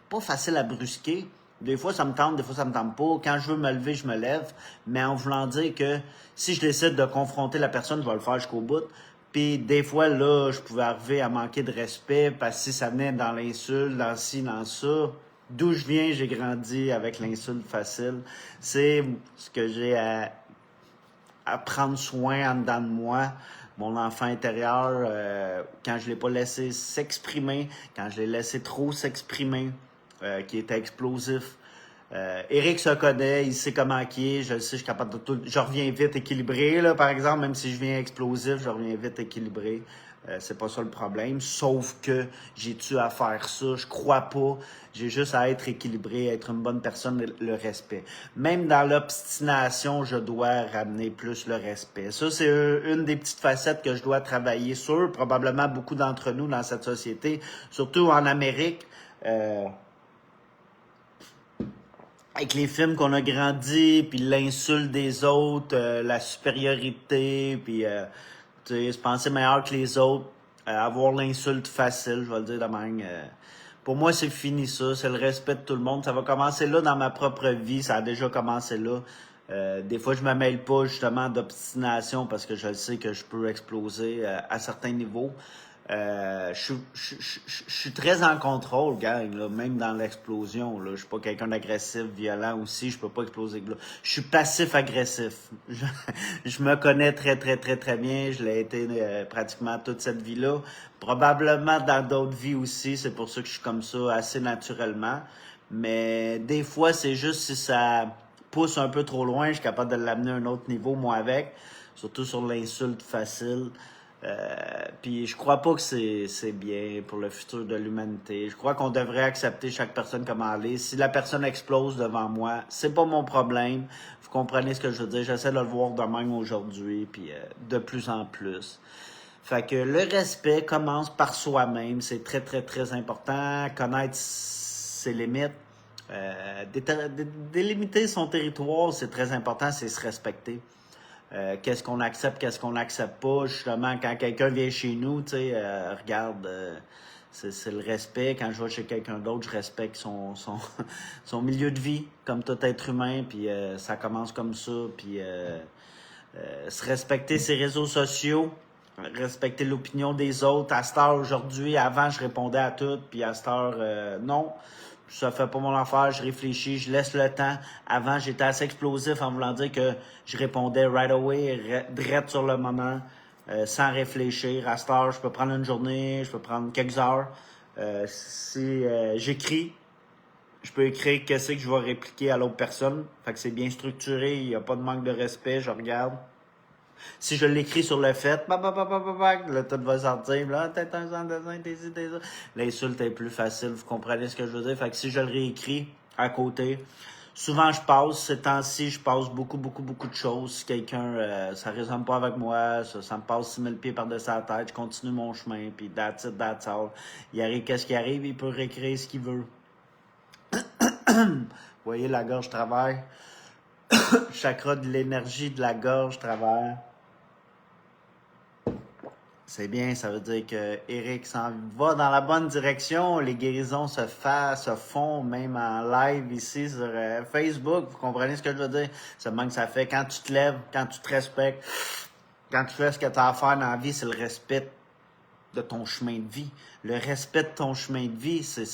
pas facile à brusquer, Des fois, ça me tente, des fois, ça me tente pas. Quand je veux me lever, je me lève. Mais en voulant dire que si je décide de confronter la personne, je vais le faire jusqu'au bout. Puis des fois, là, je pouvais arriver à manquer de respect parce que si ça venait dans l'insulte, dans ci, dans ça. D'où je viens, j'ai grandi avec l'insulte facile. C'est ce que j'ai à prendre soin en dedans de moi. Mon enfant intérieur, quand je l'ai pas laissé s'exprimer, quand je l'ai laissé trop s'exprimer, qui était explosif. Eric se connaît, il sait comment qui est, je le sais, je suis capable de tout. Je reviens vite équilibré, là, par exemple, même si je viens explosif, je reviens vite équilibré. C'est pas ça le problème. Sauf que j'ai-tu à faire ça? Je crois pas. J'ai juste à être équilibré, être une bonne personne, le respect. Même dans l'obstination, je dois ramener plus le respect. Ça, c'est une des petites facettes que je dois travailler sur. Probablement beaucoup d'entre nous dans cette société, surtout en Amérique. Avec les films qu'on a grandi, puis l'insulte des autres, la supériorité, puis se penser meilleur que les autres, avoir l'insulte facile, je vais le dire de même. Pour moi, c'est fini ça, c'est le respect de tout le monde. Ça va commencer là dans ma propre vie, ça a déjà commencé là. Des fois, je me mêle pas justement d'obstination parce que je sais que je peux exploser à certains niveaux. Je suis très en contrôle, gang, là, même dans l'explosion. Là. Je suis pas quelqu'un d'agressif, violent aussi, je peux pas exploser. Là. Je suis passif-agressif. Je me connais très bien. Je l'ai été pratiquement toute cette vie-là. Probablement dans d'autres vies aussi. C'est pour ça que je suis comme ça assez naturellement. Mais des fois, c'est juste si ça pousse un peu trop loin, je suis capable de l'amener à un autre niveau, moi, avec. Surtout sur l'insulte facile. Puis je crois pas que c'est bien pour le futur de l'humanité. Je crois qu'on devrait accepter chaque personne comme elle est. Si la personne explose devant moi, c'est pas mon problème. Vous comprenez ce que je veux dire? J'essaie de le voir de même aujourd'hui, puis de plus en plus. Fait que le respect commence par soi-même. C'est très important. Connaître ses limites. Délimiter son territoire, c'est très important, c'est se respecter. Qu'est-ce qu'on accepte, qu'est-ce qu'on n'accepte pas. Justement, quand quelqu'un vient chez nous, tu sais, regarde, c'est le respect. Quand je vais chez quelqu'un d'autre, je respecte son milieu de vie, comme tout être humain, puis ça commence comme ça. Puis se respecter ses réseaux sociaux, respecter l'opinion des autres. À cette heure, aujourd'hui, avant, je répondais à tout, puis à cette heure, non. Ça fait pas mon affaire, je réfléchis, je laisse le temps. Avant, j'étais assez explosif en voulant dire que je répondais right away, direct sur le moment, sans réfléchir. À cette heure, je peux prendre une journée, je peux prendre quelques heures. Si j'écris, je peux écrire qu'est-ce que je vais répliquer à l'autre personne. Fait que c'est bien structuré, il n'y a pas de manque de respect, je regarde. Si je l'écris sur le fait, là, tout va sortir, là, t'es un sans dessin, t'es ci, t'es ça. L'insulte est plus facile, vous comprenez ce que je veux dire? Fait que si je le réécris à côté, souvent je passe, ces temps-ci, je passe beaucoup de choses. Si quelqu'un, ça résonne pas avec moi, ça me passe 6000 pieds par-dessus la tête, je continue mon chemin, puis that's it, that's all. Il arrive qu'est-ce qui arrive, il peut réécrire ce qu'il veut. Vous voyez, la gorge travaille. Chakra de l'énergie de la gorge travaille. C'est bien, ça veut dire que Eric s'en va dans la bonne direction. Les guérisons se font, même en live ici sur Facebook. Vous comprenez ce que je veux dire? C'est même que ça fait quand tu te lèves, quand tu te respectes, quand tu fais ce que tu as à faire dans la vie, c'est le respect de ton chemin de vie. Le respect de ton chemin de vie, c'est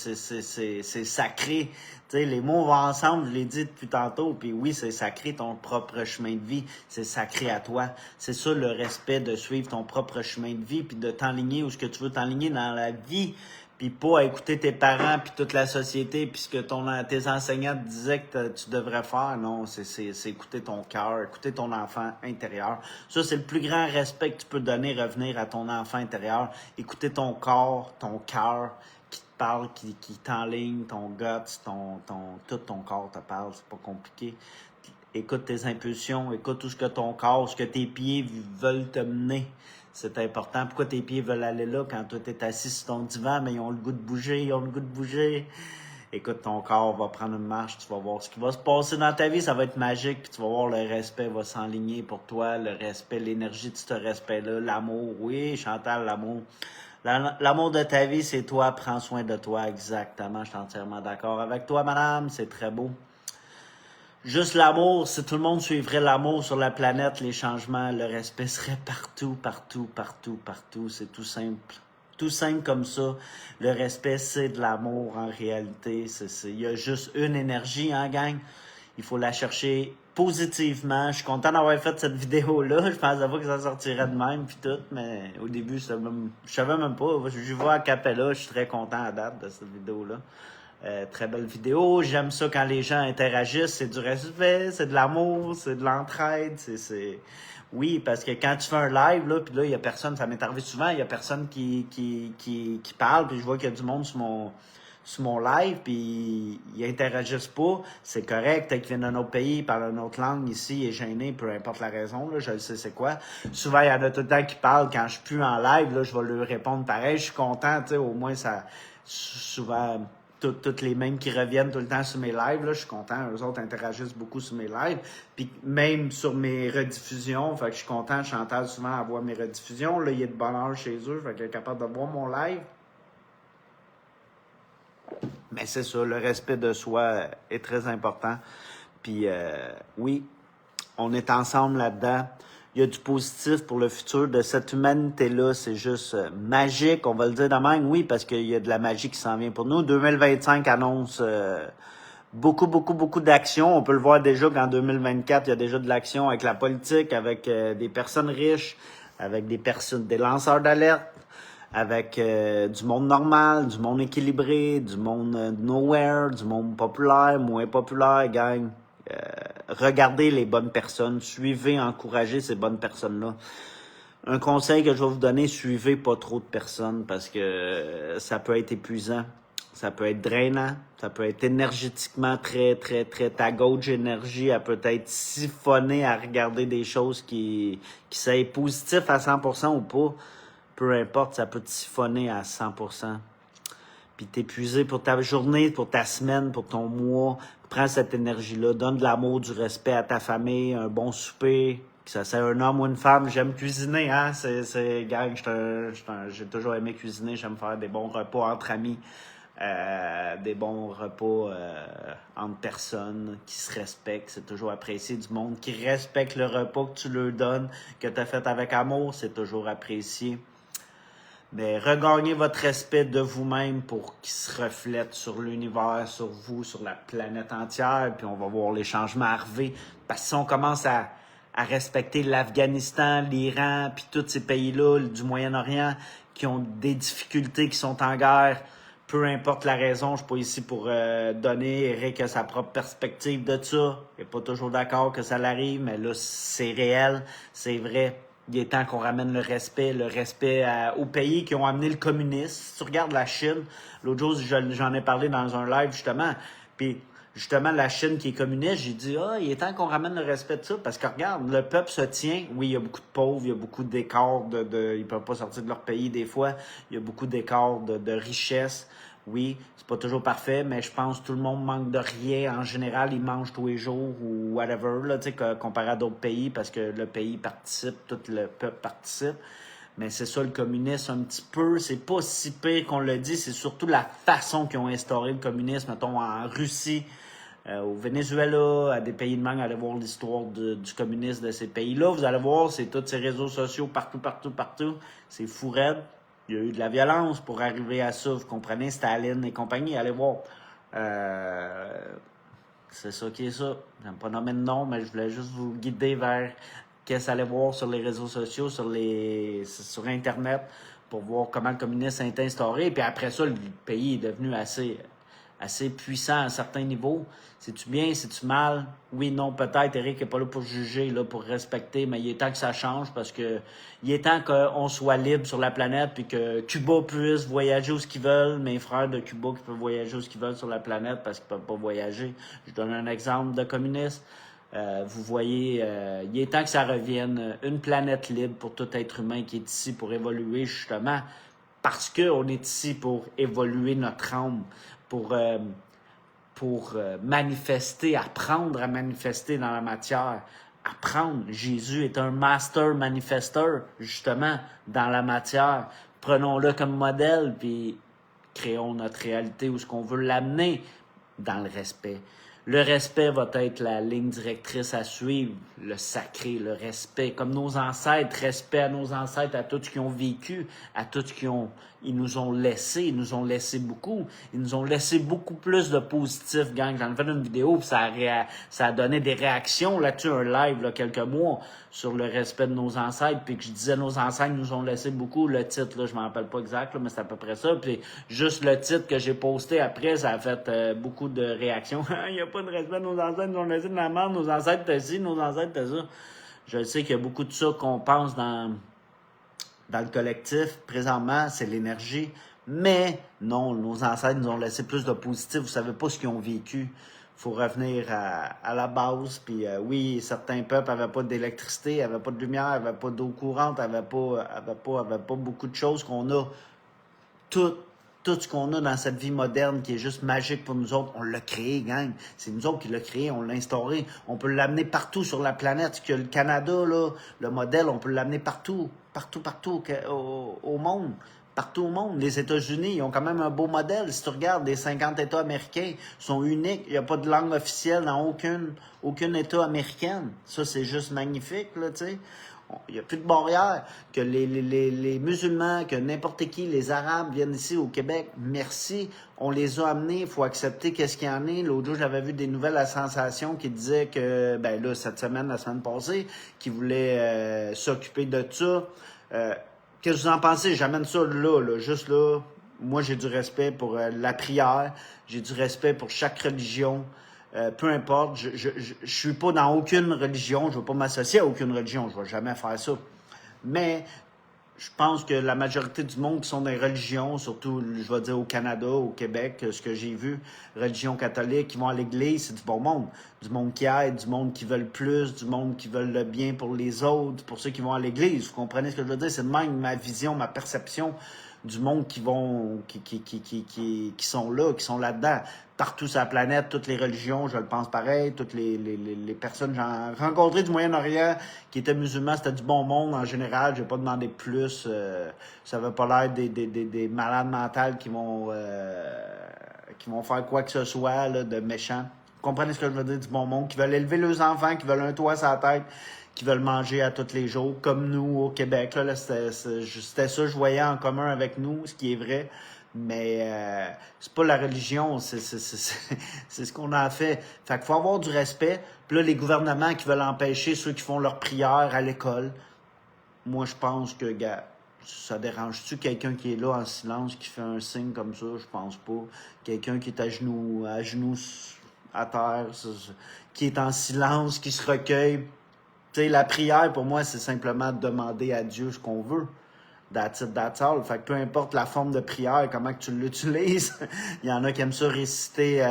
sacré. Tu sais, les mots vont ensemble, je l'ai dit depuis tantôt, puis oui, c'est sacré ton propre chemin de vie, c'est sacré à toi. C'est ça le respect de suivre ton propre chemin de vie, puis de t'enligner où ce que tu veux t'enligner dans la vie, puis pas à écouter tes parents, puis toute la société, puis ce que tes enseignants te disaient que tu devrais faire. Non, c'est écouter ton cœur, écouter ton enfant intérieur. Ça, c'est le plus grand respect que tu peux donner, revenir à ton enfant intérieur. Écouter ton corps, ton cœur, qui te parle, qui t'enligne, ton guts, tout ton corps te parle, c'est pas compliqué. Écoute tes impulsions, écoute tout ce que ton corps, ce que tes pieds veulent te mener. C'est important. Pourquoi tes pieds veulent aller là quand toi t'es assis sur ton divan, mais ils ont le goût de bouger, ils ont le goût de bouger. Écoute, ton corps va prendre une marche, tu vas voir ce qui va se passer dans ta vie, ça va être magique, puis tu vas voir le respect va s'enligner pour toi, le respect, l'énergie de ce respect-là, l'amour, oui, Chantal, l'amour. L'amour de ta vie, c'est toi, prends soin de toi, exactement, je suis entièrement d'accord avec toi, madame, c'est très beau. Juste l'amour, si tout le monde suivrait l'amour sur la planète, les changements, le respect serait partout, partout, partout, partout. C'est tout simple. Tout simple comme ça. Le respect, c'est de l'amour en réalité. Il y a juste une énergie, hein, gang? Il faut la chercher positivement. Je suis content d'avoir fait cette vidéo-là. Je pensais pas que ça sortirait de même puis tout, mais au début, je savais même pas. Je vois à Capella, je suis très content à date de cette vidéo-là. Très belle vidéo. J'aime ça quand les gens interagissent. C'est du respect, c'est de l'amour, c'est de l'entraide. Oui, parce que quand tu fais un live, là, puis là, il y a personne, ça m'est arrivé souvent, il y a personne qui parle, puis je vois qu'il y a du monde sur mon live, puis ils interagissent pas. C'est correct, peut-être qu'ils viennent d'un autre pays, ils parlent une autre langue ici, il est gêné, peu importe la raison, là, je le sais c'est quoi. Souvent, il y en a tout le temps qui parlent. Quand je suis plus en live, là, je vais leur répondre pareil. Je suis content, tu sais, au moins ça. Souvent. Toutes les mêmes qui reviennent tout le temps sur mes lives, là, je suis content. Eux autres interagissent beaucoup sur mes lives. Puis même sur mes rediffusions, fait que je suis content. Chantal souvent à voir mes rediffusions. Là, il y a de bonheur chez eux, fait qu'elle est capable de voir mon live. Mais c'est ça, le respect de soi est très important. Puis oui, on est ensemble là-dedans. Il y a du positif pour le futur de cette humanité-là. C'est juste magique, on va le dire de même. Oui, parce qu'il y a de la magie qui s'en vient pour nous. 2025 annonce beaucoup, beaucoup, beaucoup d'actions. On peut le voir déjà qu'en 2024, il y a déjà de l'action avec la politique, avec des personnes riches, avec des lanceurs d'alerte, avec du monde normal, du monde équilibré, du monde nowhere, du monde populaire, moins populaire, gang. Regardez les bonnes personnes, suivez, encouragez ces bonnes personnes-là. Un conseil que je vais vous donner, suivez pas trop de personnes parce que ça peut être épuisant, ça peut être drainant, ça peut être énergétiquement très, très, très... Ta gauche énergie, elle peut être siphonnée à regarder des choses qui soient positifs à 100% ou pas. Peu importe, ça peut te siphonner à 100%. Puis t'épuiser pour ta journée, pour ta semaine, pour ton mois. Prends cette énergie-là, donne de l'amour, du respect à ta famille, un bon souper, que ça soit un homme ou une femme. J'aime cuisiner, hein, gang, j'ai toujours aimé cuisiner, j'aime faire des bons repas entre amis, des bons repas entre personnes qui se respectent. C'est toujours apprécié, du monde qui respecte le repas que tu leur donnes, que tu as fait avec amour, c'est toujours apprécié. Mais regagnez votre respect de vous-même pour qu'il se reflète sur l'univers, sur vous, sur la planète entière, puis on va voir les changements arriver. Parce que si on commence à respecter l'Afghanistan, l'Iran, puis tous ces pays-là, du Moyen-Orient, qui ont des difficultés, qui sont en guerre, peu importe la raison, je suis pas ici pour donner Eric a sa propre perspective de ça. Il n'est pas toujours d'accord que ça l'arrive, mais là, c'est réel, c'est vrai. Il est temps qu'on ramène le respect aux pays qui ont amené le communisme. Si tu regardes la Chine, l'autre jour, j'en ai parlé dans un live, justement, puis justement, la Chine qui est communiste, j'ai dit, il est temps qu'on ramène le respect de ça, parce que regarde, le peuple se tient. Oui, il y a beaucoup de pauvres, il y a beaucoup d'écarts ils peuvent pas sortir de leur pays des fois, il y a beaucoup d'écarts de richesse. Oui, c'est pas toujours parfait, mais je pense que tout le monde manque de rien. En général, ils mangent tous les jours ou whatever, là, tu sais, comparé à d'autres pays, parce que le pays participe, tout le peuple participe. Mais c'est ça, le communisme, un petit peu, c'est pas si pire qu'on le dit, c'est surtout la façon qu'ils ont instauré le communisme, mettons, en Russie, au Venezuela, à des pays de même, allez voir l'histoire du communisme de ces pays-là. Vous allez voir, c'est tous ces réseaux sociaux partout, partout, partout. C'est fou raide. Il y a eu de la violence pour arriver à ça. Vous comprenez, Staline et compagnie, allez voir. C'est ça qui est ça. J'aime pas nommer de nom, mais je voulais juste vous guider vers qu'est-ce que allez voir sur les réseaux sociaux, sur Internet, pour voir comment le communisme s'est instauré. Puis après ça, le pays est devenu assez puissant à un certain niveau. C'est-tu bien, c'est-tu mal? Oui, non, peut-être. Eric n'est pas là pour juger, là, pour respecter, mais il est temps que ça change parce que il est temps qu'on soit libre sur la planète puis que Cuba puisse voyager où ce qu'ils veulent. Mes frères de Cuba qui peuvent voyager où ce qu'ils veulent sur la planète parce qu'ils ne peuvent pas voyager. Je donne un exemple de communiste. Vous voyez, il est temps que ça revienne. Une planète libre pour tout être humain qui est ici pour évoluer, justement, parce qu'on est ici pour évoluer notre âme, pour manifester, apprendre à manifester dans la matière. Apprendre. Jésus est un master manifesteur, justement, dans la matière. prenons-le comme modèle, puis créons notre réalité où ce qu'on veut l'amener dans le respect. Le respect va être la ligne directrice à suivre, le sacré, le respect, comme nos ancêtres, respect à nos ancêtres, à tous ceux qui ont vécu, à tous ceux ils nous ont laissé beaucoup, ils nous ont laissé beaucoup plus de positifs, gang. J'en ai fait une vidéo, puis ça a donné des réactions là-dessus, un live, là, quelques mois, sur le respect de nos ancêtres, puis que je disais nos ancêtres nous ont laissé beaucoup, le titre, là, je m'en rappelle pas exact, là, mais c'est à peu près ça, puis juste le titre que j'ai posté après, ça a fait beaucoup de réactions. Il n'y a pas de respect, nos ancêtres nous ont laissé de la merde, nos ancêtres étaient ci, nos ancêtres étaient ça. Je sais qu'il y a beaucoup de ça qu'on pense dans le collectif, présentement, c'est l'énergie. Mais non, nos ancêtres nous ont laissé plus de positif. Vous savez pas ce qu'ils ont vécu. Il faut revenir à la base. Puis oui, certains peuples n'avaient pas d'électricité, n'avaient pas de lumière, n'avaient pas d'eau courante, n'avaient pas beaucoup de choses qu'on a. Tout ce qu'on a dans cette vie moderne qui est juste magique pour nous autres, on l'a créé, gang. C'est nous autres qui l'a créé, on l'a instauré. On peut l'amener partout sur la planète. Que le Canada, là, le modèle, on peut l'amener partout au monde. Partout au monde. Les États-Unis, ils ont quand même un beau modèle. Si tu regardes, les 50 États américains sont uniques. Il n'y a pas de langue officielle dans aucun État américain. Ça, c'est juste magnifique, là, tu sais. Il n'y a plus de barrière. Que les musulmans, que n'importe qui, les Arabes viennent ici au Québec, merci. On les a amenés, il faut accepter qu'est-ce qu'il y en est. L'autre jour, j'avais vu des nouvelles à Sensation qui disaient que, ben là, la semaine passée, qui voulaient s'occuper de ça. Qu'est-ce que vous en pensez? J'amène ça là, juste là. Moi, j'ai du respect pour la prière. J'ai du respect pour chaque religion. Peu importe, je suis pas dans aucune religion, je ne veux pas m'associer à aucune religion, je ne vais jamais faire ça. Mais je pense que la majorité du monde qui sont des religions, surtout, je vais dire au Canada, au Québec, ce que j'ai vu, religion catholique, qui vont à l'église, c'est du bon monde. Du monde qui aide, du monde qui veulent plus, du monde qui veulent le bien pour les autres, pour ceux qui vont à l'église. Vous comprenez ce que je veux dire? C'est de même ma vision, ma perception du monde qui sont là, qui sont là-dedans. Partout sur la planète, toutes les religions, je le pense pareil, toutes les personnes, j'ai rencontré du Moyen-Orient qui étaient musulmans, c'était du bon monde en général, je vais pas demander plus, ça veut pas l'air des malades mentales qui vont faire quoi que ce soit, là, de méchants. Vous comprenez ce que je veux dire, du bon monde, qui veulent élever leurs enfants, qui veulent un toit sur la tête, qui veulent manger à tous les jours, comme nous au Québec. Là, c'était ça que je voyais en commun avec nous, ce qui est vrai. Mais c'est pas la religion, c'est ce qu'on a fait. Fait qu'il faut avoir du respect. Puis là, les gouvernements qui veulent empêcher ceux qui font leur prière à l'école, moi, je pense que, gars, ça dérange-tu quelqu'un qui est là en silence, qui fait un signe comme ça? Je pense pas. Quelqu'un qui est à genoux à terre, qui est en silence, qui se recueille. Tu sais, la prière, pour moi, c'est simplement demander à Dieu ce qu'on veut. That's it, that's all. Fait que peu importe la forme de prière, comment que tu l'utilises, il y en a qui aiment ça réciter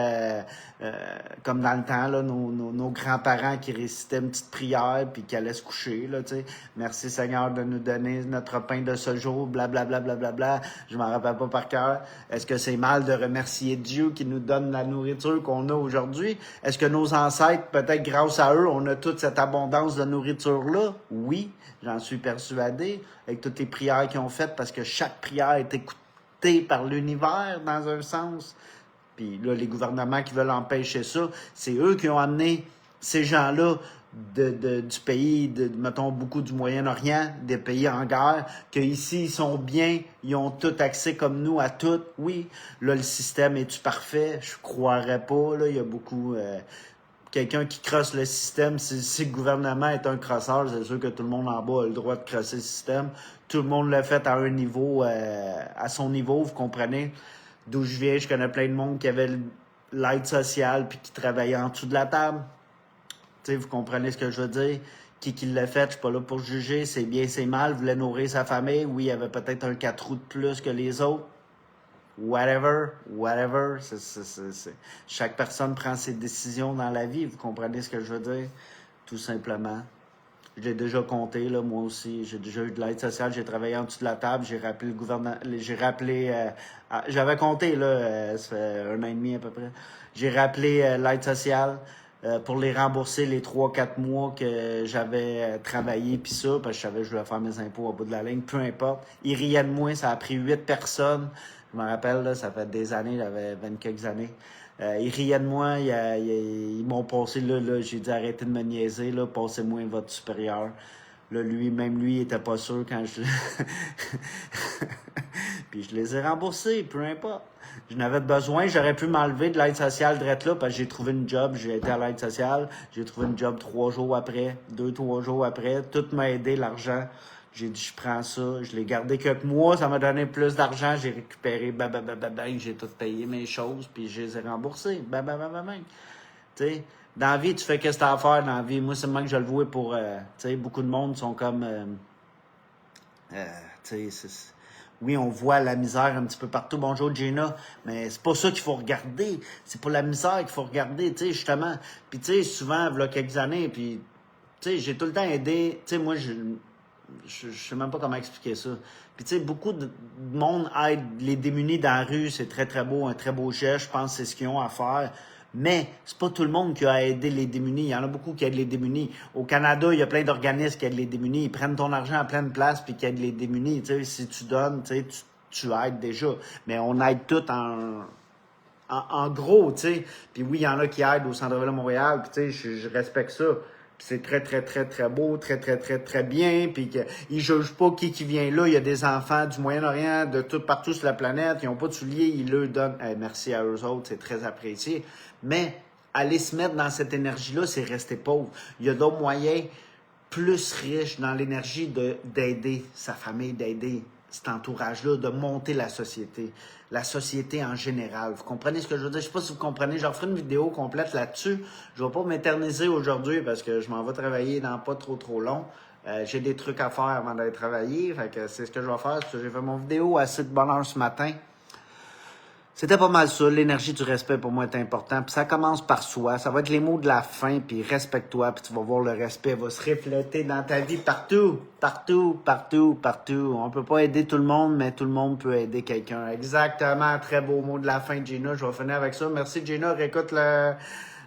comme dans le temps, là, nos grands-parents qui récitaient une petite prière puis qui allaient se coucher, là, tu sais. Merci Seigneur de nous donner notre pain de ce jour, blablabla, blablabla. Je m'en rappelle pas par cœur. Est-ce que c'est mal de remercier Dieu qui nous donne la nourriture qu'on a aujourd'hui? Est-ce que nos ancêtres, peut-être grâce à eux, on a toute cette abondance de nourriture-là? Oui, j'en suis persuadé, avec toutes les prières qu'ils ont faites, parce que chaque prière est écoutée par l'univers, dans un sens. Puis là, les gouvernements qui veulent empêcher ça, c'est eux qui ont amené ces gens-là du pays, mettons, beaucoup du Moyen-Orient, des pays en guerre, qu'ici, ils sont bien, ils ont tout accès comme nous à tout. Oui, là, le système est-tu parfait? Je croirais pas, là, il y a beaucoup... quelqu'un qui crosse le système, si le gouvernement est un crosseur, c'est sûr que tout le monde en bas a le droit de crosser le système. Tout le monde le fait à un niveau, à son niveau, vous comprenez? D'où je viens, je connais plein de monde qui avait l'aide sociale puis qui travaillait en dessous de la table. Tu sais, vous comprenez ce que je veux dire? Qui l'a fait, je suis pas là pour juger, c'est bien, c'est mal, voulait nourrir sa famille, oui, il avait peut-être un 4 roues de plus que les autres. Whatever. Chaque personne prend ses décisions dans la vie, vous comprenez ce que je veux dire? Tout simplement. Je l'ai déjà compté, là, moi aussi. J'ai déjà eu de l'aide sociale, j'ai travaillé en dessous de la table, j'ai rappelé le gouvernement, j'avais compté, là, ça fait 1 an et demi à peu près. J'ai rappelé l'aide sociale, pour les rembourser les 3-4 mois que j'avais travaillé puis ça, parce que je savais que je voulais faire mes impôts au bout de la ligne, peu importe. Ils riaient de moi, ça a pris 8 personnes. Je me rappelle, là, ça fait des années, j'avais 20 quelques années. Ils riaient de moi, ils m'ont passé là, j'ai dit arrêtez de me niaiser, là, passez-moi votre supérieur. Là, même lui, il était pas sûr quand je... Puis je les ai remboursés, peu importe. Je n'avais besoin, j'aurais pu m'enlever de l'aide sociale direct là, parce que j'ai trouvé une job, j'ai été à l'aide sociale, j'ai trouvé une job 3 jours après, 2-3 jours après, tout m'a aidé, l'argent. J'ai dit, je prends ça, je l'ai gardé quelques mois, ça m'a donné plus d'argent, j'ai récupéré, bang, j'ai tout payé mes choses, puis je les ai remboursés, bang. Tu sais, dans la vie, tu fais qu'est-ce que t'as à faire dans la vie. Moi, c'est moi que je le vois pour, tu sais, beaucoup de monde sont comme, tu sais, oui, on voit la misère un petit peu partout. Bonjour, Gina. Mais c'est pas ça qu'il faut regarder. C'est pas la misère qu'il faut regarder, tu sais, justement. Puis, tu sais, souvent, il y a quelques années, puis, tu sais, j'ai tout le temps aidé. Tu sais, moi, je sais même pas comment expliquer ça. Puis, tu sais, beaucoup de monde aide les démunis dans la rue. C'est très, très beau, un très beau geste. Je pense que c'est ce qu'ils ont à faire. Mais c'est pas tout le monde qui a aidé les démunis. Il y en a beaucoup qui aident les démunis. Au Canada, il y a plein d'organismes qui aident les démunis. Ils prennent ton argent à pleine place puis qui aident les démunis. Tu sais, si tu donnes, tu sais, tu aides déjà. Mais on aide tout en gros, tu sais. Puis oui, il y en a qui aident au Centre-Ville de Montréal. Puis tu sais, je respecte ça. Puis c'est très, très, très, très beau, très, très, très, très bien. Puis ils jugent pas qui vient là. Il y a des enfants du Moyen-Orient, de tout partout sur la planète. Ils n'ont pas de souliers, ils leur donnent. Merci à eux autres, c'est très apprécié. Mais aller se mettre dans cette énergie-là, c'est rester pauvre. Il y a d'autres moyens plus riches dans l'énergie d'aider sa famille, d'aider cet entourage-là, de monter la société en général. Vous comprenez ce que je veux dire? Je sais pas si vous comprenez. J'en ferai une vidéo complète là-dessus. Je vais pas m'éterniser aujourd'hui parce que je m'en vais travailler dans pas trop long. J'ai des trucs à faire avant d'aller travailler. Fait que c'est ce que je vais faire. Parce que j'ai fait mon vidéo assez de bonne heure ce matin. C'était pas mal ça. L'énergie du respect, pour moi, est important. Puis ça commence par soi. Ça va être les mots de la fin. Puis respecte-toi. Puis tu vas voir le respect va se refléter dans ta vie partout. Partout. On peut pas aider tout le monde, mais tout le monde peut aider quelqu'un. Exactement. Très beau mot de la fin, Gina. Je vais finir avec ça. Merci, Gina. Réécoute la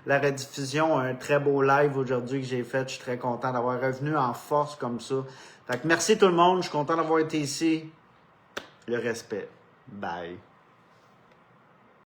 rediffusion. Un très beau live aujourd'hui que j'ai fait. Je suis très content d'avoir revenu en force comme ça. Fait que merci tout le monde. Je suis content d'avoir été ici. Le respect. Bye.